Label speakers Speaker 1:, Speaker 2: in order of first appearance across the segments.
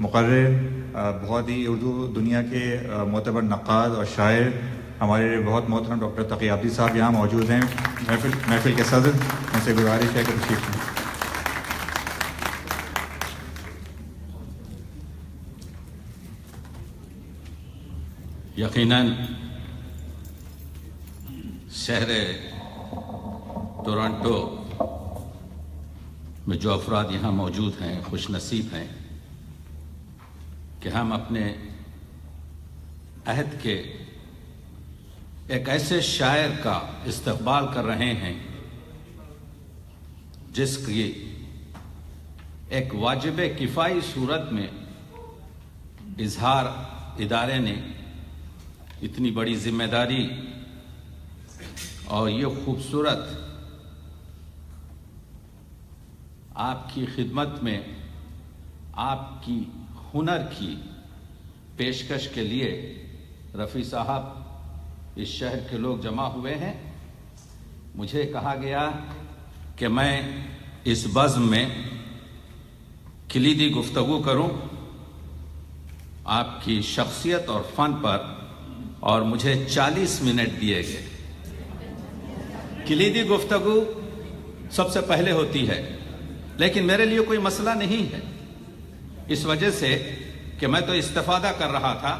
Speaker 1: مقرر، بہت ہی اردو دنیا کے معتبر نقاد اور شاعر ہمارے بہت محترم ڈاکٹر تقی عابدی صاحب یہاں موجود ہیں، محفل کے صدر، ان سے گزارش ہے کہ تشریف لیں۔
Speaker 2: یقیناً شہر ٹورانٹو میں جو افراد یہاں موجود ہیں خوش نصیب ہیں کہ ہم اپنے عہد کے ایک ایسے شاعر کا استقبال کر رہے ہیں جس کی ایک واجب کفائی صورت میں اظہار ادارے نے اتنی بڑی ذمہ داری اور یہ خوبصورت آپ کی خدمت میں آپ کی ہنر کی پیشکش کے لیے رفیع صاحب اس شہر کے لوگ جمع ہوئے ہیں۔ مجھے کہا گیا کہ میں اس بزم میں کلیدی گفتگو کروں آپ کی شخصیت اور فن پر، اور مجھے 40 منٹ دیے گئے۔ کلیدی گفتگو سب سے پہلے ہوتی ہے، لیکن میرے لیے کوئی مسئلہ نہیں ہے، اس وجہ سے کہ میں تو استفادہ کر رہا تھا۔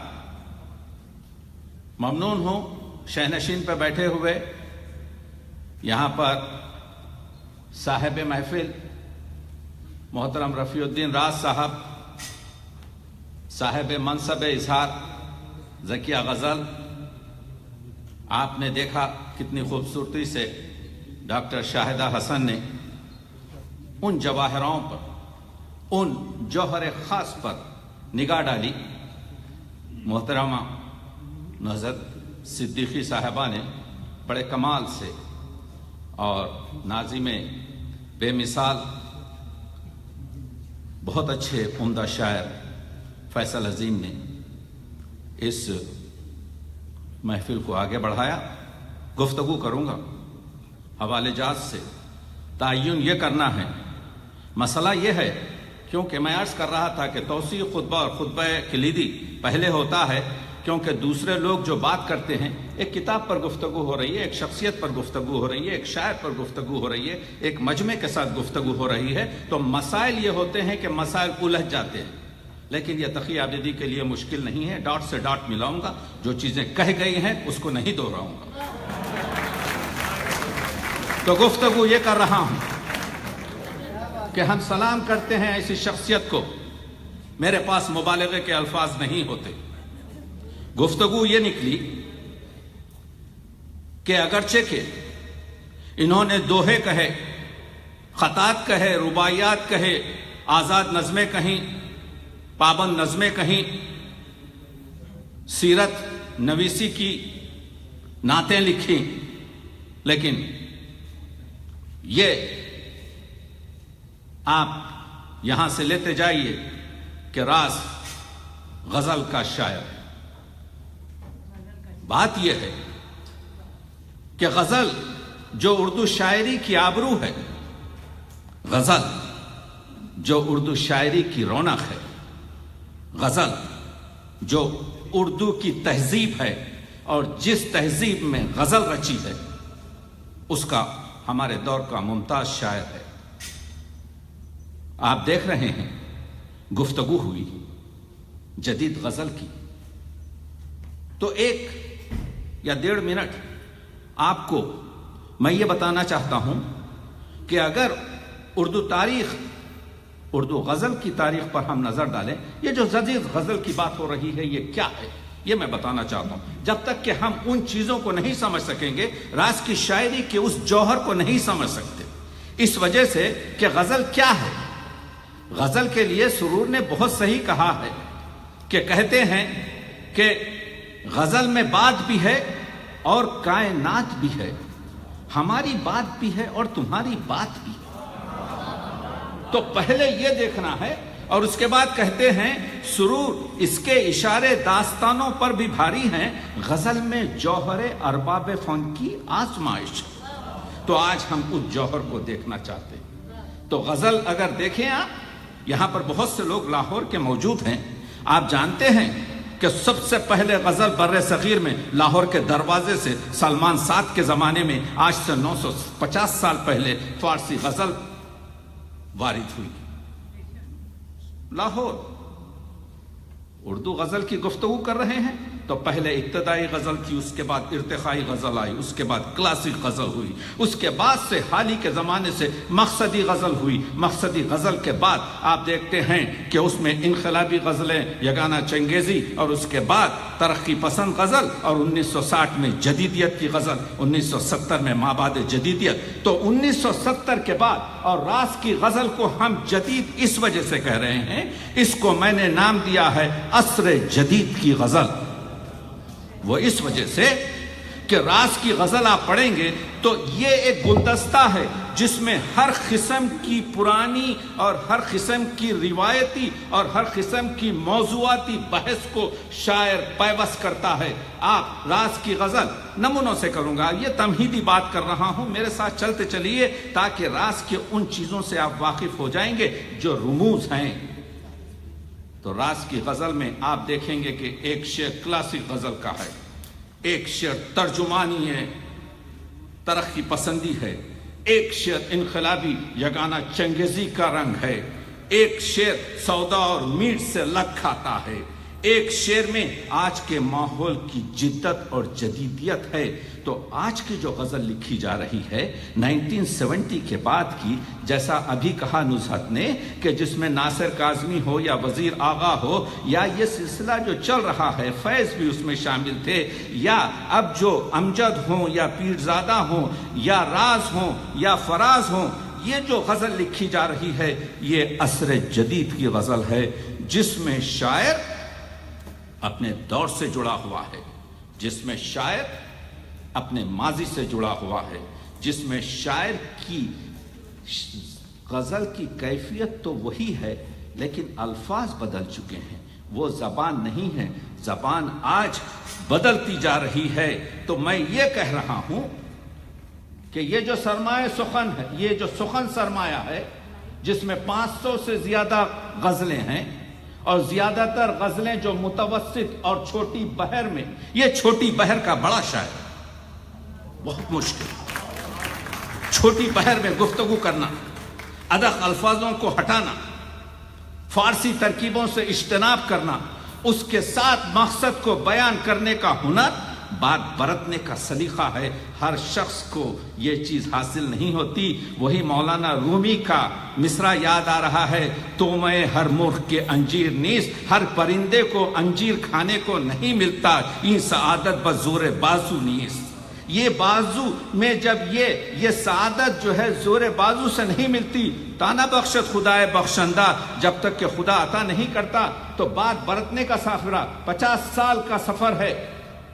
Speaker 2: ممنون ہوں شہنشین پہ بیٹھے ہوئے یہاں پر صاحب محفل محترم رفیع الدین راز صاحب، صاحب منصب اظہار ذکیہ غزل، آپ نے دیکھا کتنی خوبصورتی سے ڈاکٹر شاہدہ حسن نے ان جواہروں پر، ان جوہر خاص پر نگاہ ڈالی۔ محترمہ نہضت صدیقی صاحبہ نے بڑے کمال سے، اور ناظم بے مثال بہت اچھے عمدہ شاعر فیصل عظیم نے اس محفل کو آگے بڑھایا۔ گفتگو کروں گا حوالے جات سے، تعین یہ کرنا ہے، مسئلہ یہ ہے کیونکہ میں عرض کر رہا تھا کہ توسیع خطبہ اور خطبہ کلیدی پہلے ہوتا ہے، کیونکہ دوسرے لوگ جو بات کرتے ہیں، ایک کتاب پر گفتگو ہو رہی ہے، ایک شخصیت پر گفتگو ہو رہی ہے، ایک شاعر پر گفتگو ہو رہی ہے، ایک مجمع کے ساتھ گفتگو ہو رہی ہے، تو مسائل یہ ہوتے ہیں کہ مسائل الجھ جاتے ہیں، لیکن یہ تقی عابدی کے لیے مشکل نہیں ہے۔ ڈاٹ سے ڈاٹ ملاؤں گا، جو چیزیں کہہ گئی ہیں اس کو نہیں دہراؤں گا۔ تو گفتگو یہ کر رہا ہوں کہ ہم سلام کرتے ہیں ایسی شخصیت کو، میرے پاس مبالغے کے الفاظ نہیں ہوتے۔ گفتگو یہ نکلی کہ اگرچہ کہ انہوں نے دوہے کہے، خطات کہے، رباعیات کہے، آزاد نظمیں کہیں، پابند نظمیں کہیں، سیرت نویسی کی نعتیں لکھی، لیکن یہ آپ یہاں سے لیتے جائیے کہ راز غزل کا شاعر۔ بات یہ ہے کہ غزل جو اردو شاعری کی آبرو ہے، غزل جو اردو شاعری کی رونق ہے، غزل جو اردو کی تہذیب ہے، اور جس تہذیب میں غزل رچی ہے اس کا ہمارے دور کا ممتاز شاعر ہے۔ آپ دیکھ رہے ہیں گفتگو ہوئی جدید غزل کی، تو 1 یا 1.5 منٹ آپ کو میں یہ بتانا چاہتا ہوں کہ اگر اردو غزل کی تاریخ پر ہم نظر ڈالیں، یہ جو جدید غزل کی بات ہو رہی ہے یہ کیا ہے، یہ میں بتانا چاہتا ہوں۔ جب تک کہ ہم ان چیزوں کو نہیں سمجھ سکیں گے، راز کی شاعری کے اس جوہر کو نہیں سمجھ سکتے، اس وجہ سے کہ غزل کیا ہے۔ غزل کے لیے سرور نے بہت صحیح کہا ہے کہ کہتے ہیں کہ غزل میں بات بھی ہے اور کائنات بھی ہے، ہماری بات بھی ہے اور تمہاری بات بھی ہے۔ تو پہلے یہ دیکھنا ہے، اور اس کے بعد کہتے ہیں سرور اس کے اشارے داستانوں پر بھی بھاری ہیں، غزل میں جوہر ارباب فن کی آزمائش۔ تو آج ہم اس جوہر کو دیکھنا چاہتے ہیں۔ تو غزل اگر دیکھیں آپ، یہاں پر بہت سے لوگ لاہور کے موجود ہیں. آپ جانتے ہیں کہ سب سے پہلے غزل بر صغیر میں لاہور کے دروازے سے سلمان سعد کے زمانے میں آج سے 950 سال پہلے فارسی غزل وارد ہوئی. لاہور اردو غزل کی گفتگو کر رہے ہیں تو پہلے ابتدائی غزل تھی، اس کے بعد ارتقائی غزل آئی، اس کے بعد کلاسک غزل ہوئی، اس کے بعد سے حال ہی کے زمانے سے مقصدی غزل ہوئی. مقصدی غزل کے بعد آپ دیکھتے ہیں کہ اس میں انقلابی غزلیں، یگانہ چنگیزی، اور اس کے بعد ترقی پسند غزل، اور 1960 میں جدیدیت کی غزل، 1970 میں مابعد جدیدیت. تو 1970 کے بعد اور راز کی غزل کو ہم جدید اس وجہ سے کہہ رہے ہیں، اس کو میں نے نام دیا ہے عصر جدید کی غزل. وہ اس وجہ سے کہ راز کی غزل آپ پڑھیں گے تو یہ ایک گلدستہ ہے جس میں ہر قسم کی پرانی اور ہر قسم کی روایتی اور ہر قسم کی موضوعاتی بحث کو شاعر پیوست کرتا ہے. آپ راز کی غزل نمونوں سے کروں گا، یہ تمہیدی بات کر رہا ہوں، میرے ساتھ چلتے چلیے تاکہ راز کے ان چیزوں سے آپ واقف ہو جائیں گے جو رموز ہیں. تو راز کی غزل میں آپ دیکھیں گے کہ ایک شعر کلاسک غزل کا ہے، ایک شعر ترجمانی ہے، ترقی پسندی ہے، ایک شعر انقلابی یگانہ چنگیزی کا رنگ ہے، ایک شعر سودا اور میٹ سے لگ کھاتا ہے، ایک شعر میں آج کے ماحول کی جدت اور جدیدیت ہے. تو آج کی جو غزل لکھی جا رہی ہے 1970 کے بعد کی، جیسا ابھی کہا نزہت نے کہ جس میں ناصر کاظمی ہو یا وزیر آغا ہو یا یہ سلسلہ جو چل رہا ہے، فیض بھی اس میں شامل تھے، یا اب جو امجد ہوں یا پیرزادہ ہوں یا راز ہوں یا فراز ہوں، یہ جو غزل لکھی جا رہی ہے یہ عصر جدید کی غزل ہے جس میں شاعر اپنے دور سے جڑا ہوا ہے، جس میں شاعر اپنے ماضی سے جڑا ہوا ہے، جس میں شاعر کی غزل کی کیفیت تو وہی ہے لیکن الفاظ بدل چکے ہیں، وہ زبان نہیں ہے، زبان آج بدلتی جا رہی ہے. تو میں یہ کہہ رہا ہوں کہ یہ جو سرمایہ سخن ہے، یہ جو سخن سرمایہ ہے جس میں 500 سے زیادہ غزلیں ہیں اور زیادہ تر غزلیں جو متوسط اور چھوٹی بحر میں، یہ چھوٹی بحر کا بڑا شاعر، بہت مشکل چھوٹی بحر میں گفتگو کرنا، ادق الفاظوں کو ہٹانا، فارسی ترکیبوں سے اجتناب کرنا، اس کے ساتھ مقصد کو بیان کرنے کا ہنر، بات برتنے کا سلیقہ ہے. ہر شخص کو یہ چیز حاصل نہیں ہوتی. وہی مولانا رومی کا مصرع یاد آ رہا ہے، تو میں ہر مرغ کے انجیر نیز، ہر پرندے کو انجیر کھانے کو نہیں ملتا، یہ سعادت بزور بازو نیز. یہ بازو میں جب یہ سعادت جو ہے زور بازو سے نہیں ملتی، تانا بخشت خدائے بخشندہ، جب تک کہ خدا عطا نہیں کرتا. تو بات برتنے کا سافرہ 50 سال کا سفر ہے،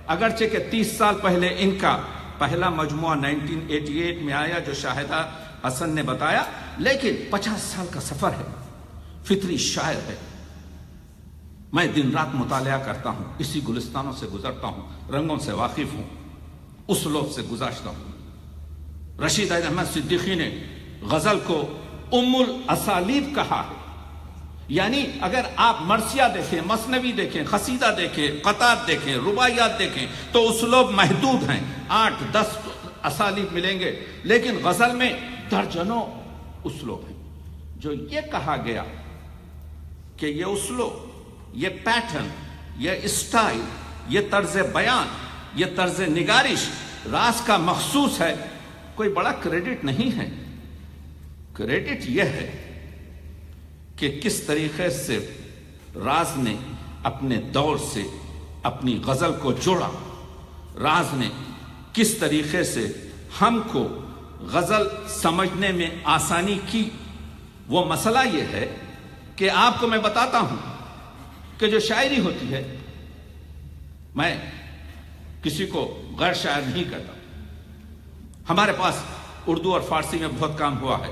Speaker 2: اگرچہ کہ 30 سال پہلے ان کا پہلا مجموعہ 1988 میں آیا جو شاہدہ حسن نے بتایا، لیکن 50 سال کا سفر ہے. فطری شاعر ہے. میں دن رات مطالعہ کرتا ہوں، اسی گلستانوں سے گزرتا ہوں، رنگوں سے واقف ہوں، اسلوب سے گزاشتا ہوں. رشید احمد صدیقی نے غزل کو ام الاسالیب کہا ہے. یعنی اگر آپ مرثیہ دیکھیں، مثنوی دیکھیں، قصیدہ دیکھیں، قطعات دیکھیں، رباعیات دیکھیں تو اسلوب محدود ہیں، 8-10 اسالیب ملیں گے، لیکن غزل میں درجنوں اسلوب ہیں. جو یہ کہا گیا کہ یہ اسلوب، یہ پیٹرن، یہ اسٹائل، یہ طرز بیان، یہ طرز نگارش راز کا مخصوص ہے، کوئی بڑا کریڈٹ نہیں ہے. کریڈٹ یہ ہے کہ کس طریقے سے راز نے اپنے دور سے اپنی غزل کو جوڑا، راز نے کس طریقے سے ہم کو غزل سمجھنے میں آسانی کی. وہ مسئلہ یہ ہے کہ آپ کو میں بتاتا ہوں کہ جو شاعری ہوتی ہے، میں کسی کو غیر شاعر نہیں کہتا. ہمارے پاس اردو اور فارسی میں بہت کام ہوا ہے.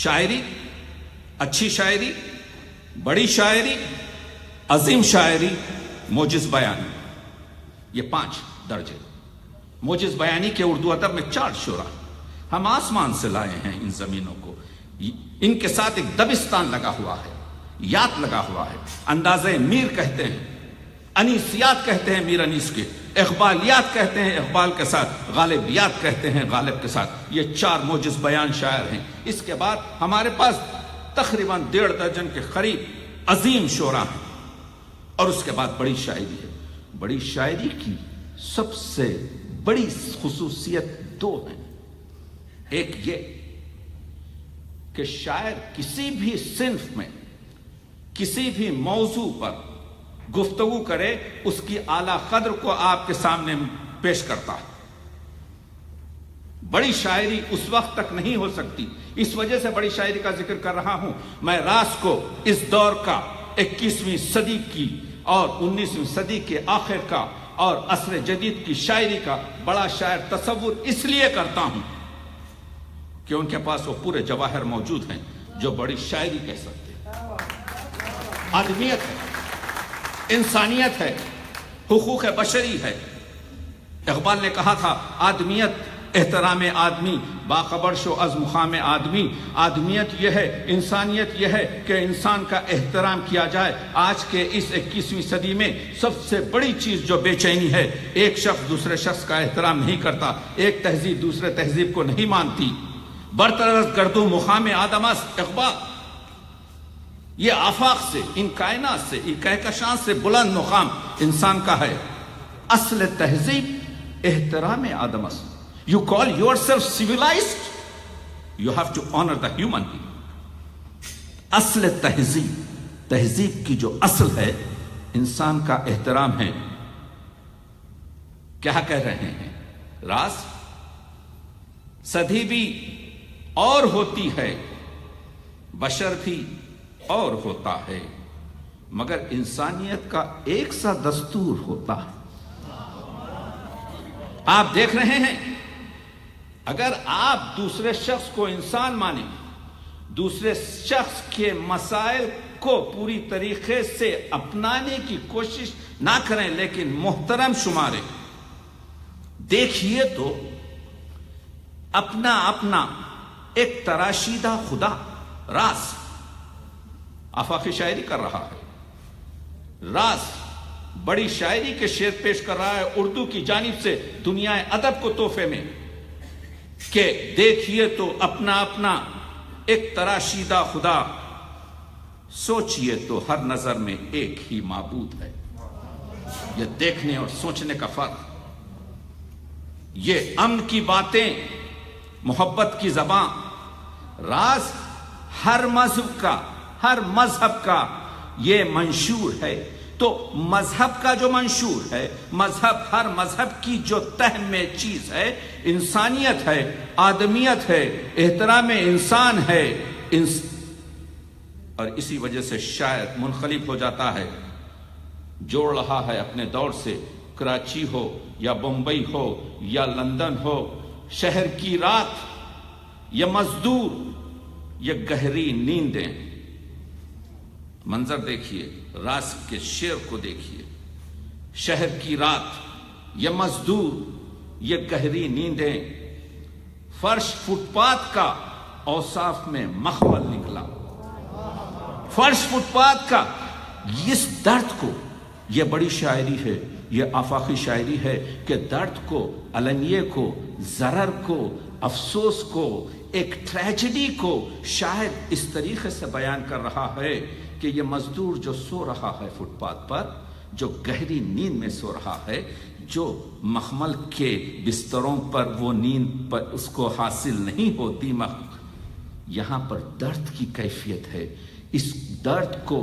Speaker 2: شاعری، اچھی شاعری، بڑی شاعری، عظیم شاعری، موجز بیانی، یہ 5 درجے. موجز بیانی کے اردو ادب میں 4 شعرا ہم آسمان سے لائے ہیں ان زمینوں کو. ان کے ساتھ ایک دبستان لگا ہوا ہے، یاد لگا ہوا ہے، اندازے میر کہتے ہیں، انیسیات کہتے ہیں میر انیس کے، اقبالیات کہتے ہیں اقبال کے ساتھ، غالبیات کہتے ہیں غالب کے ساتھ. یہ 4 موجز بیان شاعر ہیں. اس کے بعد ہمارے پاس تقریباً 1.5 درجن کے قریب عظیم شعراء ہیں. اور اس کے بعد بڑی شاعری ہے. بڑی شاعری کی سب سے بڑی خصوصیت 2 ہیں. ایک یہ کہ شاعر کسی بھی صنف میں کسی بھی موضوع پر گفتگو کرے اس کی اعلیٰ قدر کو آپ کے سامنے پیش کرتا ہے. بڑی شاعری اس وقت تک نہیں ہو سکتی. اس وجہ سے بڑی شاعری کا ذکر کر رہا ہوں. میں راز کو اس دور کا 21ویں صدی کی اور 19ویں صدی کے آخر کا اور عصر جدید کی شاعری کا بڑا شاعر تصور اس لیے کرتا ہوں کہ ان کے پاس وہ پورے جواہر موجود ہیں جو بڑی شاعری کہہ سکتے ہیں. آدمیت ہے، انسانیت ہے، حقوق بشری ہے. اقبال نے کہا تھا آدمیت احترام آدمی، باخبر شو از مقام آدمی. آدمیت یہ ہے، انسانیت یہ ہے کہ انسان کا احترام کیا جائے. آج کے اس 21ویں صدی میں سب سے بڑی چیز جو بے چینی ہے، ایک شخص دوسرے شخص کا احترام نہیں کرتا، ایک تہذیب دوسرے تہذیب کو نہیں مانتی. برطرف گردو مقام آدم است. اقبال یہ آفاق سے، ان کائنات سے، ان کہکشاں سے بلند مقام انسان کا ہے. اصل تہذیب احترام آدم است. You call yourself civilized, you have to honor the human being. اصل تہذیب کی جو اصل ہے انسان کا احترام ہے. کیا کہہ رہے ہیں راز؟ صدی بھی اور ہوتی ہے، بشر بھی اور ہوتا ہے، مگر انسانیت کا ایک سا دستور ہوتا ہے. آپ دیکھ رہے ہیں اگر آپ دوسرے شخص کو انسان مانیں، دوسرے شخص کے مسائل کو پوری طریقے سے اپنانے کی کوشش نہ کریں لیکن محترم شماریں، دیکھیے تو اپنا ایک تراشیدہ خدا راز آفاقی شاعری کر رہا ہے. راز بڑی شاعری کے شعر پیش کر رہا ہے اردو کی جانب سے دنیا ادب کو تحفے میں کہ دیکھیے تو اپنا ایک تراشیدہ خدا، سوچئے تو ہر نظر میں ایک ہی معبود ہے. یہ دیکھنے اور سوچنے کا فرق. یہ امن کی باتیں، محبت کی زبان. راز ہر مذہب کا یہ منشور ہے. تو مذہب کا جو منشور ہے، مذہب ہر مذہب کی جو تہ میں چیز ہے، انسانیت ہے، آدمیت ہے، احترام انسان ہے. اور اسی وجہ سے شاعر منقلب ہو جاتا ہے، جوڑ رہا ہے اپنے دور سے، کراچی ہو یا بمبئی ہو یا لندن ہو، شہر کی رات یا مزدور یا گہری نیندیں. منظر دیکھیے، راز کے شعر کو دیکھیے. شہر کی رات یا مزدور یا گہری نیندیں، فرش فٹ پاتھ کا اوصاف میں مخمل نکلا. فرش فٹ پاتھ کا اس درد کو، یہ بڑی شاعری ہے، یہ آفاقی شاعری ہے کہ درد کو، المیے کو، ضرر کو، افسوس کو، ایک ٹریجڈی کو شاعر اس طریقے سے بیان کر رہا ہے کہ یہ مزدور جو سو رہا ہے فٹ پاتھ پر، جو گہری نیند میں سو رہا ہے، جو مخمل کے بستروں پر وہ نیند پر اس کو حاصل نہیں ہوتی، یہاں پر درد کی کیفیت ہے. اس درد کو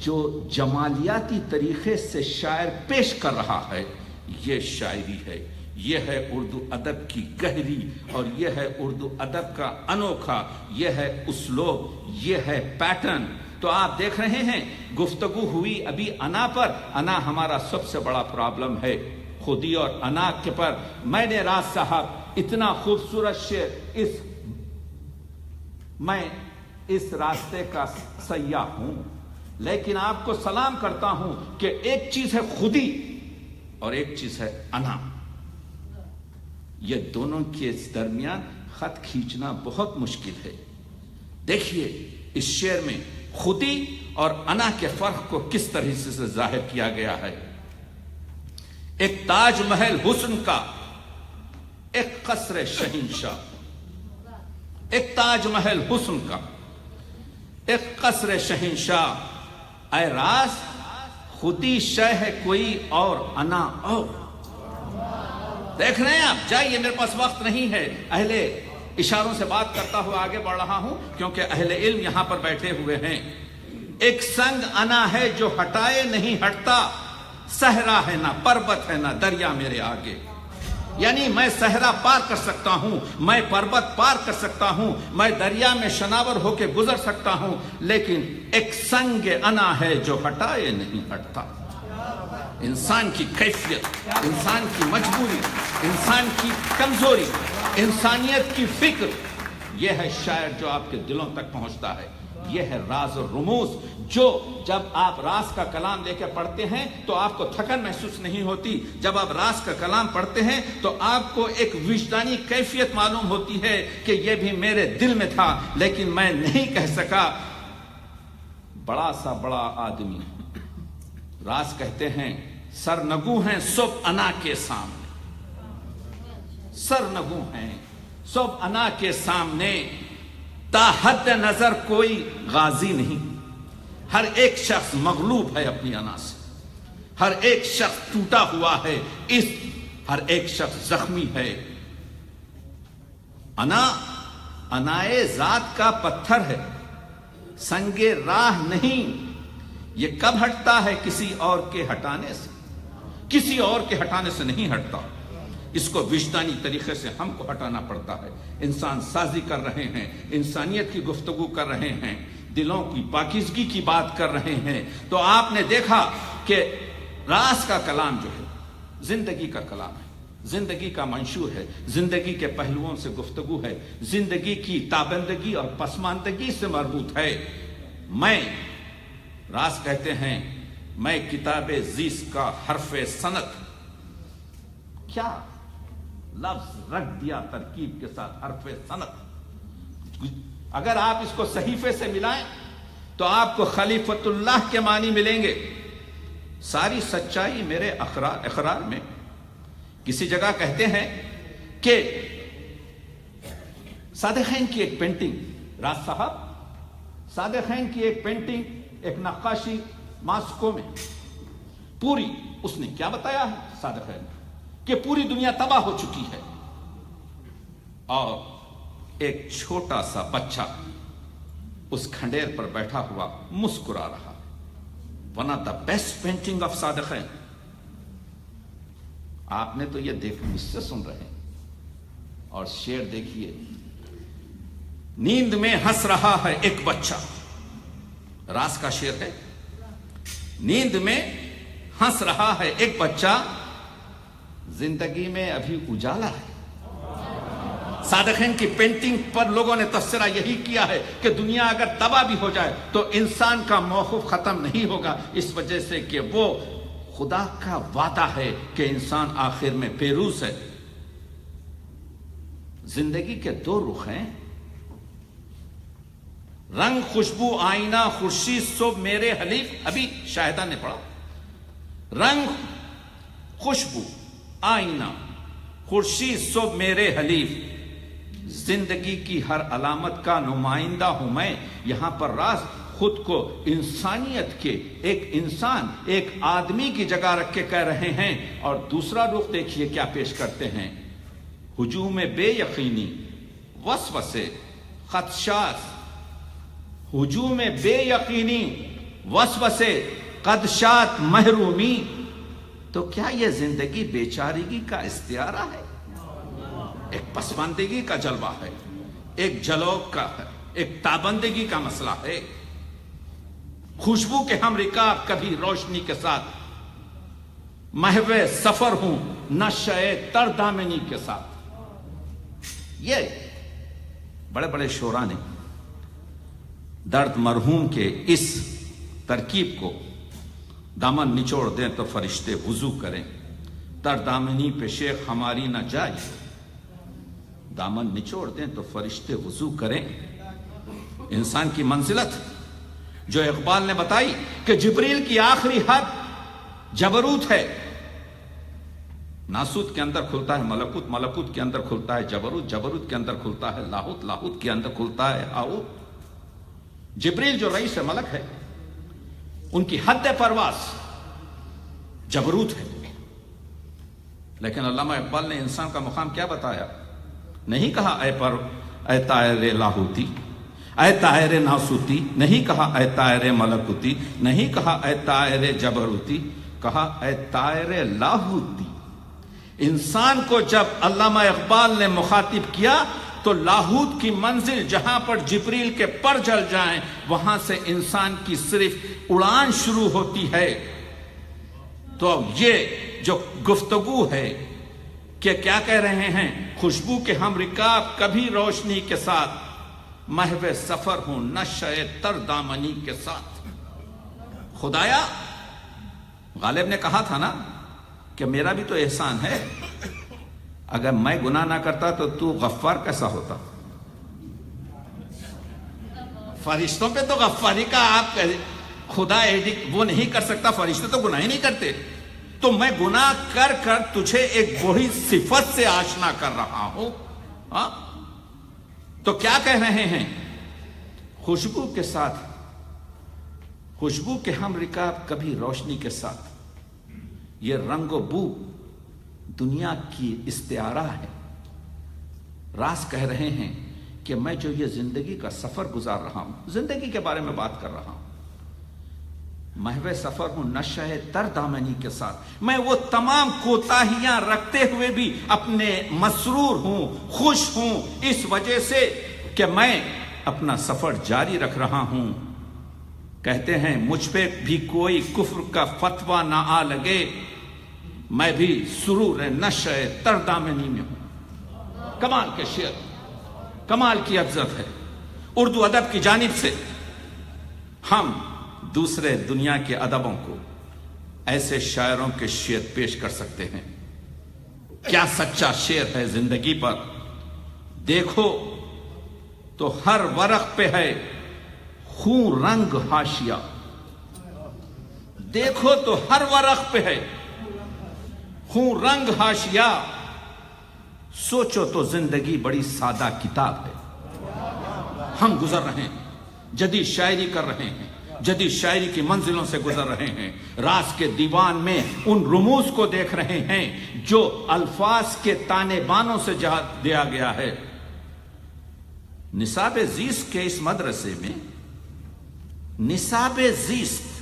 Speaker 2: جو جمالیاتی طریقے سے شاعر پیش کر رہا ہے، یہ شاعری ہے. یہ ہے اردو ادب کی گہری، اور یہ ہے اردو ادب کا انوکھا، یہ ہے اسلوب، یہ ہے پیٹرن. تو آپ دیکھ رہے ہیں گفتگو ہوئی ابھی انا پر. انا ہمارا سب سے بڑا پرابلم ہے، خودی اور انا کے پر. میں نے راز صاحب اتنا خوبصورت شعر، میں اس راستے کا سیاح ہوں، لیکن آپ کو سلام کرتا ہوں کہ ایک چیز ہے خودی اور ایک چیز ہے انا. یہ دونوں کے درمیان خط کھینچنا بہت مشکل ہے. دیکھیے اس شعر میں خودی اور انا کے فرق کو کس طرح سے ظاہر کیا گیا ہے. ایک تاج محل حسن کا، ایک قصر شہنشاہ. ایک تاج محل حسن کا، ایک قصر شہنشاہ. اے راز خودی شے ہے کوئی اور انا اور. دیکھ رہے ہیں آپ، جائیے، میرے پاس وقت نہیں ہے. اہل اشاروں سے بات کرتا ہوا آگے بڑھ رہا ہوں کیونکہ اہل علم یہاں پر بیٹھے ہوئے ہیں. ایک سنگ انا ہے جو ہٹائے نہیں ہٹتا، صحرا ہے نہ پربت ہے نہ دریا میرے آگے. یعنی میں صحرا پار کر سکتا ہوں، میں پربت پار کر سکتا ہوں، میں دریا میں شناور ہو کے گزر سکتا ہوں، لیکن ایک سنگ انا ہے جو ہٹائے نہیں ہٹتا. انسان کی کیفیت، انسان کی مجبوری، انسان کی کمزوری، انسانیت کی فکر، یہ ہے شاعر جو آپ کے دلوں تک پہنچتا ہے. یہ ہے راز اور رموز جو جب آپ راز کا کلام لے کے پڑھتے ہیں تو آپ کو تھکن محسوس نہیں ہوتی. جب آپ راز کا کلام پڑھتے ہیں تو آپ کو ایک وجدانی کیفیت معلوم ہوتی ہے کہ یہ بھی میرے دل میں تھا لیکن میں نہیں کہہ سکا. بڑا سا بڑا آدمی، راز کہتے ہیں سرنگو ہیں صبح انا کے سامنے. سرنگو ہیں صبح انا کے سامنے، تا حد نظر کوئی غازی نہیں. ہر ایک شخص مغلوب ہے اپنی انا سے، ہر ایک شخص ٹوٹا ہوا ہے، اس ہر ایک شخص زخمی ہے. انا انائے ذات کا پتھر ہے، سنگے راہ نہیں. یہ کب ہٹتا ہے کسی اور کے ہٹانے سے، کسی اور کے ہٹانے سے نہیں ہٹتا. اس کو وجدانی طریقے سے ہم کو ہٹانا پڑتا ہے. انسان سازی کر رہے ہیں، انسانیت کی گفتگو کر رہے ہیں، دلوں کی پاکیزگی کی بات کر رہے ہیں. تو آپ نے دیکھا کہ راز کا کلام جو ہے زندگی کا کلام ہے، زندگی کا منشور ہے، زندگی کے پہلوؤں سے گفتگو ہے، زندگی کی تابندگی اور پسماندگی سے مربوط ہے. میں راز کہتے ہیں میں کتاب زیست کا حرف سنت، کیا لفظ رکھ دیا ترکیب کے ساتھ، حرف سنت. اگر آپ اس کو صحیفے سے ملائیں تو آپ کو خلیفۃ اللہ کے معنی ملیں گے. ساری سچائی میرے اقرار میں. کسی جگہ کہتے ہیں کہ صادقین کی ایک پینٹنگ، راز صاحب صادقین کی ایک پینٹنگ، ایک نقاشی ماسکو میں، پوری اس نے کیا بتایا ہے صادقین کہ پوری دنیا تباہ ہو چکی ہے اور ایک چھوٹا سا بچہ اس کھنڈیر پر بیٹھا ہوا مسکرا رہا. One of the best painting of Sadequain. آپ نے تو یہ دیکھ مجھ سے سن رہے ہیں. اور شعر دیکھیے، نیند میں ہنس رہا ہے ایک بچہ. راز کا شعر ہے. نیند میں ہنس رہا ہے ایک بچہ، زندگی میں ابھی اجالا ہے. صادقین کی پینٹنگ پر لوگوں نے تبصرہ یہی کیا ہے کہ دنیا اگر تباہ بھی ہو جائے تو انسان کا موقف ختم نہیں ہوگا، اس وجہ سے کہ وہ خدا کا وعدہ ہے کہ انسان آخر میں پیروز ہے. زندگی کے دو رخ ہیں، رنگ خوشبو آئینہ خورشید صبح میرے حلیف. ابھی شاہدہ نے پڑھا، رنگ خوشبو آئینہ خورشید صبح میرے حلیف. زندگی کی ہر علامت کا نمائندہ ہوں میں. یہاں پر راز خود کو انسانیت کے ایک انسان، ایک آدمی کی جگہ رکھ کے کہہ رہے ہیں. اور دوسرا رخ دیکھیے کیا پیش کرتے ہیں. ہجوم بے یقینی، وسوسے، خدشات. ہجوم بے یقینی، وسوسے، خدشات، محرومی. تو کیا یہ زندگی بیچارگی کا استعارہ ہے؟ ایک پسماندگی کا جلوہ ہے، ایک جلوگ کا ہے، ایک تابندگی کا مسئلہ ہے. خوشبو کے ہم رکاب کبھی روشنی کے ساتھ، محو سفر ہوں نشے تر دامنی کے ساتھ. یہ بڑے بڑے شعراء نے درد مرحوم کے اس ترکیب کو، دامن نچوڑ دیں تو فرشتے وضو کریں، تر دامنی پہ شیخ ہماری نہ جائے. دامن نچوڑ دیں تو فرشتے وضو کریں. انسان کی منزلت جو اقبال نے بتائی کہ جبریل کی آخری حد جبروت ہے. ناسوت کے اندر کھلتا ہے ملکوت، ملکوت کے اندر کھلتا ہے جبروت، جبروت کے اندر کھلتا ہے لاہوت، لاہوت کے اندر کھلتا ہے ہاؤت. جبریل جو رئیس ملک ہے ان کی حد پرواز جبروت ہے. لیکن علامہ اقبال نے انسان کا مقام کیا بتایا؟ نہیں کہا اے طائر لاہوتی، اے طائر ناسوتی، نہیں کہا اے طائر ملکوتی، نہیں کہا اے طائر جبروتی، کہا اے طائر لاہوتی. انسان کو جب علامہ اقبال نے مخاطب کیا تو لاہوت کی منزل جہاں پر جبریل کے پر جل جائیں وہاں سے انسان کی صرف اڑان شروع ہوتی ہے. تو یہ جو گفتگو ہے کہ کیا کہہ رہے ہیں؟ خوشبو کے ہم رکاب کبھی روشنی کے ساتھ، محو سفر ہوں نشہ تر دامنی کے ساتھ. خدایا، غالب نے کہا تھا نا کہ میرا بھی تو احسان ہے، اگر میں گناہ نہ کرتا تو غفار کیسا ہوتا؟ فرشتوں پہ تو غفاری کا آپ خدا وہ نہیں کر سکتا، فرشتے تو گناہ ہی نہیں کرتے. تو میں گناہ کر کر تجھے ایک وہی صفت سے آشنا کر رہا ہوں. تو کیا کہہ رہے ہیں؟ خوشبو کے ساتھ، خوشبو کے ہم رکاب کبھی روشنی کے ساتھ. یہ رنگ و بو دنیا کی استعارہ ہے. راز کہہ رہے ہیں کہ میں جو یہ زندگی کا سفر گزار رہا ہوں، زندگی کے بارے میں بات کر رہا ہوں، محو سفر ہوں نشہ تر دامنی کے ساتھ. میں وہ تمام کوتاہیاں رکھتے ہوئے بھی اپنے مسرور ہوں، خوش ہوں، اس وجہ سے کہ میں اپنا سفر جاری رکھ رہا ہوں. کہتے ہیں مجھ پہ بھی کوئی کفر کا فتویٰ نہ آ لگے، میں بھی سرور نشہ تر دامنی میں ہوں. کمال کے شعر، کمال کی عزت ہے. اردو ادب کی جانب سے ہم دوسرے دنیا کے ادبوں کو ایسے شاعروں کے شعر پیش کر سکتے ہیں. کیا سچا شعر ہے زندگی پر. دیکھو تو ہر ورق پہ ہے خون رنگ حاشیہ، دیکھو تو ہر ورق پہ ہے خون رنگ حاشیہ. سوچو تو زندگی بڑی سادہ کتاب ہے. ہم گزر رہے ہیں، جدید شاعری کر رہے ہیں، جدید شاعری کی منزلوں سے گزر رہے ہیں. راز کے دیوان میں ان رموز کو دیکھ رہے ہیں جو الفاظ کے تانے بانوں سے دیا گیا ہے. نصاب زیست کے اس مدرسے میں نصاب زیست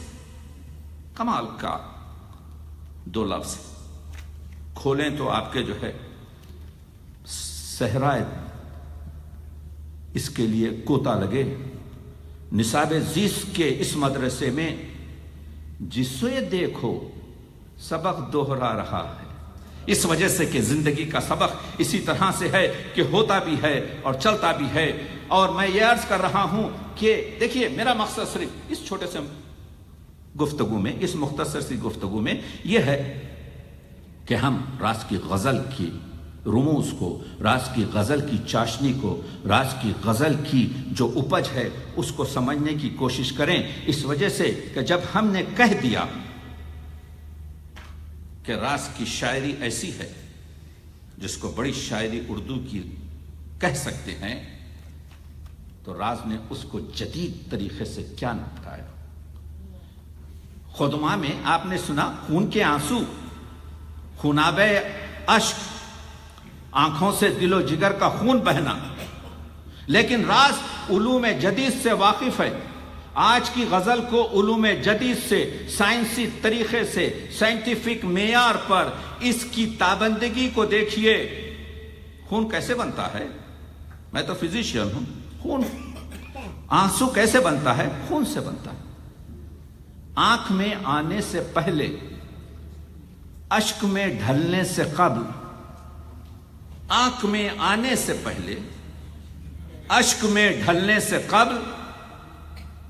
Speaker 2: کمال کا دو لفظ کھولیں تو آپ کے جو ہے صحرائے اس کے لیے کوتا لگے. نصاب زیست کے اس مدرسے میں جسے دیکھو سبق دوہرا رہا ہے. اس وجہ سے کہ زندگی کا سبق اسی طرح سے ہے کہ ہوتا بھی ہے اور چلتا بھی ہے. اور میں یہ عرض کر رہا ہوں کہ دیکھیے میرا مقصد صرف اس چھوٹے سے گفتگو میں، اس مختصر سی گفتگو میں یہ ہے کہ ہم راز کی غزل کی رموز کو، راز کی غزل کی چاشنی کو، راز کی غزل کی جو اپج ہے اس کو سمجھنے کی کوشش کریں. اس وجہ سے کہ جب ہم نے کہہ دیا کہ راز کی شاعری ایسی ہے جس کو بڑی شاعری اردو کی کہہ سکتے ہیں، تو راز نے اس کو جدید طریقے سے کیا نپٹایا. خدمہ میں آپ نے سنا خون کے آنسو، خونابے اشک، آنکھوں سے دل و جگر کا خون بہنا. لیکن راز علوم جدید سے واقف ہے. آج کی غزل کو علوم جدید سے، سائنسی طریقے سے، سائنٹیفک معیار پر اس کی تابندگی کو دیکھیے. خون کیسے بنتا ہے؟ میں تو فزیشین ہوں. خون، آنسو کیسے بنتا ہے؟ خون سے بنتا ہے. آنکھ میں آنے سے پہلے، اشک میں ڈھلنے سے قبل، آنکھ میں آنے سے پہلے، اشک میں ڈھلنے سے قبل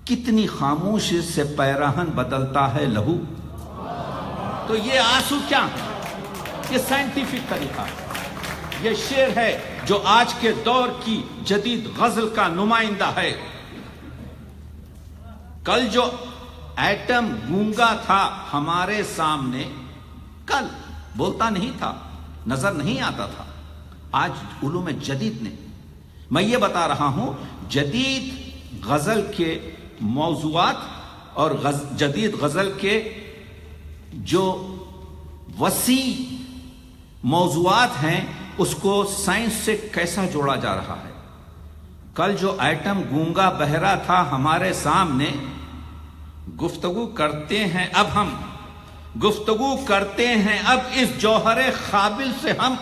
Speaker 2: کتنی خاموشی سے پیراہن بدلتا ہے لہو. تو یہ آنسو کیا ہے؟ یہ سائنٹیفک طریقہ ہے. یہ شعر ہے جو آج کے دور کی جدید غزل کا نمائندہ ہے. کل جو ایٹم گونگا تھا ہمارے سامنے، کل بولتا نہیں تھا، نظر نہیں آتا تھا، آج علوم جدید نے، میں یہ بتا رہا ہوں جدید غزل کے موضوعات اور جدید غزل کے جو وسیع موضوعات ہیں اس کو سائنس سے کیسا جوڑا جا رہا ہے۔ کل جو ایٹم گونگا بہرا تھا ہمارے سامنے، گفتگو کرتے ہیں اب ہم، گفتگو کرتے ہیں اب اس جوہر قابل سے ہم،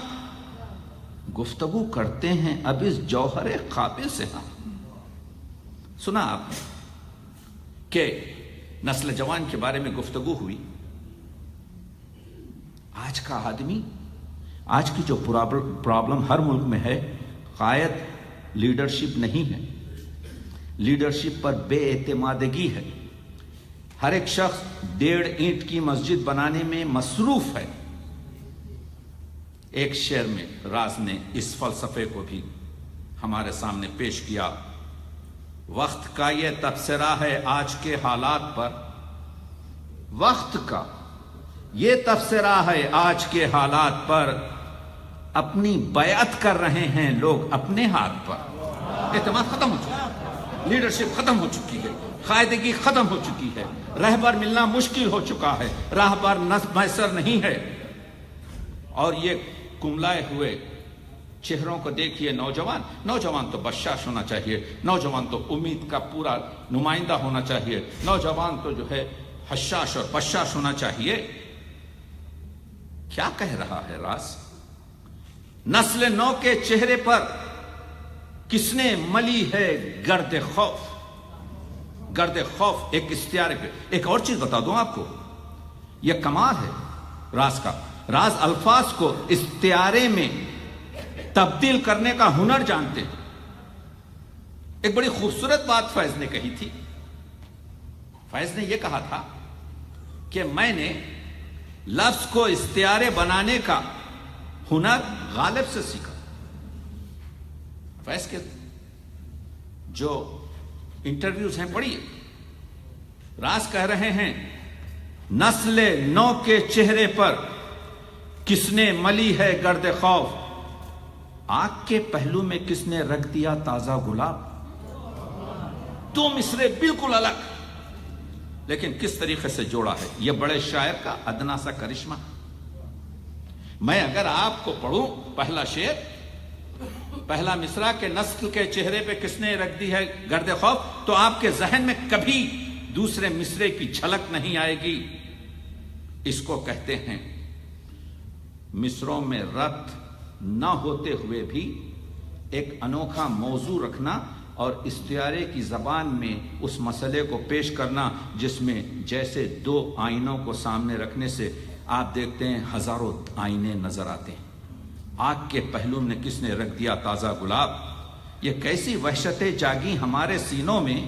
Speaker 2: گفتگو کرتے ہیں اب اس جوہر قابل سے ہم۔ سنا آپ نے کہ نسل جوان کے بارے میں گفتگو ہوئی۔ آج کا آدمی، آج کی جو پرابلم ہر ملک میں ہے، قائد لیڈرشپ نہیں ہے، لیڈرشپ پر بے اعتمادگی ہے۔ ہر ایک شخص 1.5 اینٹ کی مسجد بنانے میں مصروف ہے۔ ایک شعر میں راز نے اس فلسفے کو بھی ہمارے سامنے پیش کیا۔ وقت کا یہ تبصرہ ہے آج کے حالات پر، وقت کا یہ تبصرہ ہے آج کے حالات پر، اپنی بیعت کر رہے ہیں لوگ اپنے ہاتھ پر۔ اعتماد ختم ہو چکا ہے، لیڈرشپ ختم ہو چکی ہے، قائدگی ختم ہو چکی ہے، رہبر ملنا مشکل ہو چکا ہے، راہبر میسر نہیں ہے۔ اور یہ کملائے ہوئے چہروں کو دیکھیے، نوجوان تو بشاش ہونا چاہیے، نوجوان تو امید کا پورا نمائندہ ہونا چاہیے، نوجوان تو جو ہے حشاش اور بشاش ہونا چاہیے۔ کیا کہہ رہا ہے راز؟ نسل نو کے چہرے پر کس نے ملی ہے گرد خوف؟ گرد خوف ایک استعارے پہ۔ ایک اور چیز بتا دوں آپ کو، یہ کمال ہے راز کا، راز الفاظ کو استعارے میں تبدیل کرنے کا ہنر جانتے ہیں۔ ایک بڑی خوبصورت بات فیض نے کہی تھی۔ فیض نے یہ کہا تھا کہ میں نے لفظ کو استعارے بنانے کا ہنر غالب سے سیکھا۔ فیض کے جو انٹرویوز ہیں پڑھیے، راز کہہ رہے ہیں نسل نو کے چہرے پر کس نے ملی ہے گرد خوف، آنکھ کے پہلو میں کس نے رکھ دیا تازہ گلاب۔ دو مصرے بالکل الگ، لیکن کس طریقے سے جوڑا ہے، یہ بڑے شاعر کا ادنا سا کرشمہ۔ میں اگر آپ کو پڑھوں پہلا شعر، پہلا مصرع کہ نسل کے چہرے پہ کس نے رکھ دی ہے گرد خوف، تو آپ کے ذہن میں کبھی دوسرے مصرے کی جھلک نہیں آئے گی۔ اس کو کہتے ہیں مصروں میں ربط نہ ہوتے ہوئے بھی ایک انوکھا موضوع رکھنا اور استعارے کی زبان میں اس مسئلے کو پیش کرنا، جس میں جیسے دو آئینوں کو سامنے رکھنے سے آپ دیکھتے ہیں ہزاروں آئینے نظر آتے ہیں۔ آنکھ کے پہلو میں کس نے رکھ دیا تازہ گلاب، یہ کیسی وحشتیں جاگی ہمارے سینوں میں